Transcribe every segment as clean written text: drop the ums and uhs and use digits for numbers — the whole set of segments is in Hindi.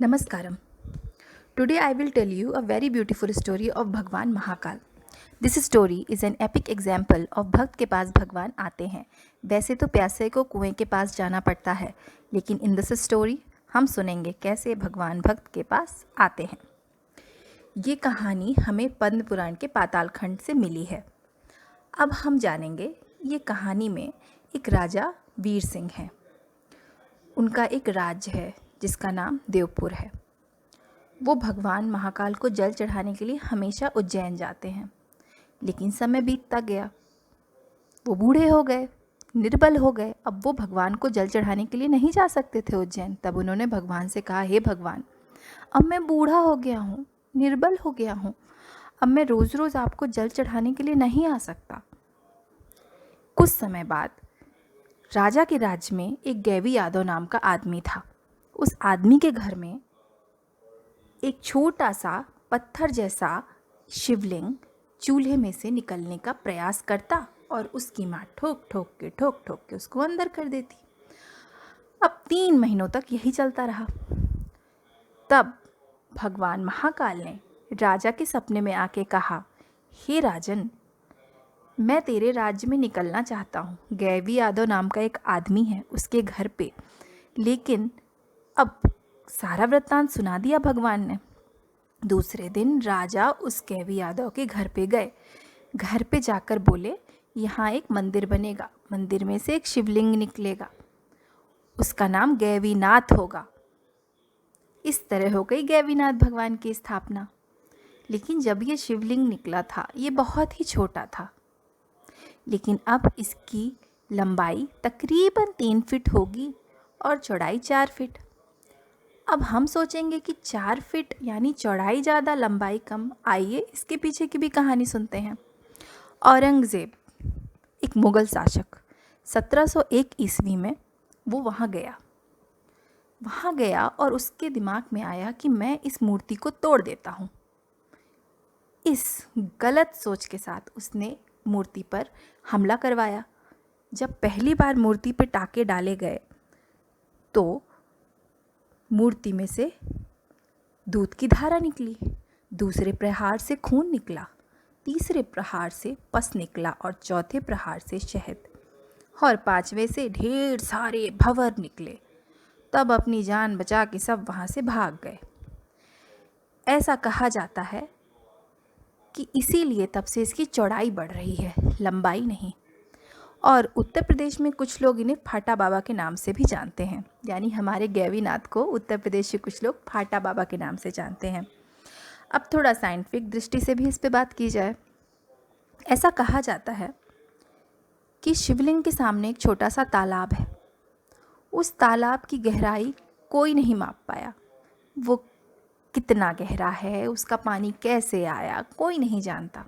Namaskaram. Today I will tell you a very beautiful story of भगवान Mahakal. This story is an epic example of भक्त के पास भगवान आते हैं. वैसे तो प्यासे को कुएं के पास जाना पड़ता है, लेकिन इन दिस स्टोरी हम सुनेंगे कैसे भगवान भक्त के पास आते हैं. ये कहानी हमें पद्म पुराण के पाताल खंड से मिली है. अब हम जानेंगे ये कहानी में एक राजा वीर सिंह हैं. उनका एक राज्य है जिसका नाम देवपुर है. वो भगवान महाकाल को जल चढ़ाने के लिए हमेशा उज्जैन जाते हैं, लेकिन समय बीतता गया. वो बूढ़े हो गए, निर्बल हो गए. अब वो भगवान को जल चढ़ाने के लिए नहीं जा सकते थे उज्जैन. तब उन्होंने भगवान से कहा, हे भगवान, अब मैं बूढ़ा हो गया हूँ, निर्बल हो गया हूँ. अब मैं रोज़ रोज़ आपको जल चढ़ाने के लिए नहीं आ सकता. कुछ समय बाद राजा के राज्य में एक गैवी यादव नाम का आदमी था. उस आदमी के घर में एक छोटा सा पत्थर जैसा शिवलिंग चूल्हे में से निकलने का प्रयास करता और उसकी माँ ठोक ठोक के उसको अंदर कर देती. अब 3 महीनों तक यही चलता रहा. तब भगवान महाकाल ने राजा के सपने में आके कहा, हे राजन, मैं तेरे राज्य में निकलना चाहता हूँ. गैवी यादव नाम का एक आदमी है उसके घर पे. लेकिन अब सारा वृत्तांत सुना दिया भगवान ने. दूसरे दिन राजा उस गैवी यादव के घर पे गए. घर पे जाकर बोले, यहाँ एक मंदिर बनेगा, मंदिर में से एक शिवलिंग निकलेगा, उसका नाम गैवीनाथ होगा. इस तरह हो गई गैवीनाथ भगवान की स्थापना. लेकिन जब ये शिवलिंग निकला था ये बहुत ही छोटा था, लेकिन अब इसकी लंबाई तकरीबन 3 फीट होगी और चौड़ाई 4 फीट. अब हम सोचेंगे कि 4 फीट यानी चौड़ाई ज़्यादा लंबाई कम. आइए इसके पीछे की भी कहानी सुनते हैं. औरंगज़ेब, एक मुग़ल शासक, 1701 ईस्वी में वो वहाँ गया और उसके दिमाग में आया कि मैं इस मूर्ति को तोड़ देता हूँ. इस गलत सोच के साथ उसने मूर्ति पर हमला करवाया. जब पहली बार मूर्ति पे टाके डाले गए तो मूर्ति में से दूध की धारा निकली. दूसरे प्रहार से खून निकला, तीसरे प्रहार से पस निकला और चौथे प्रहार से शहद, और 5वें से ढेर सारे भंवर निकले. तब अपनी जान बचा के सब वहाँ से भाग गए. ऐसा कहा जाता है कि इसीलिए तब से इसकी चौड़ाई बढ़ रही है, लंबाई नहीं. और उत्तर प्रदेश में कुछ लोग इन्हें फाटा बाबा के नाम से भी जानते हैं. यानी हमारे गैवीनाथ को उत्तर प्रदेश के कुछ लोग फाटा बाबा के नाम से जानते हैं. अब थोड़ा साइंटिफिक दृष्टि से भी इस पे बात की जाए. ऐसा कहा जाता है कि शिवलिंग के सामने एक छोटा सा तालाब है. उस तालाब की गहराई कोई नहीं माप पाया. वो कितना गहरा है, उसका पानी कैसे आया, कोई नहीं जानता.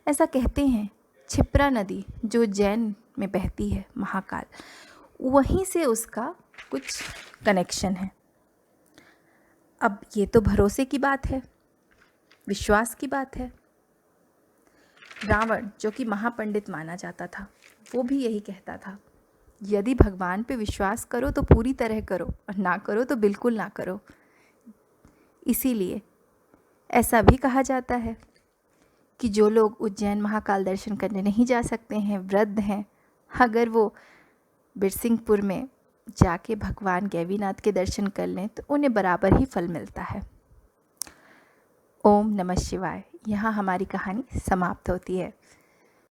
ऐसा कहते हैं क्षिप्रा नदी जो उज्जैन में बहती है, महाकाल, वहीं से उसका कुछ कनेक्शन है. अब ये तो भरोसे की बात है, विश्वास की बात है. रावण, जो कि महापंडित माना जाता था, वो भी यही कहता था, यदि भगवान पे विश्वास करो तो पूरी तरह करो और ना करो तो बिल्कुल ना करो. इसीलिए ऐसा भी कहा जाता है कि जो लोग उज्जैन महाकाल दर्शन करने नहीं जा सकते हैं, वृद्ध हैं, अगर वो बिरसिंहपुर में जाके भगवान गैवीनाथ के दर्शन कर लें तो उन्हें बराबर ही फल मिलता है. ओम नमः शिवाय. यहाँ हमारी कहानी समाप्त होती है.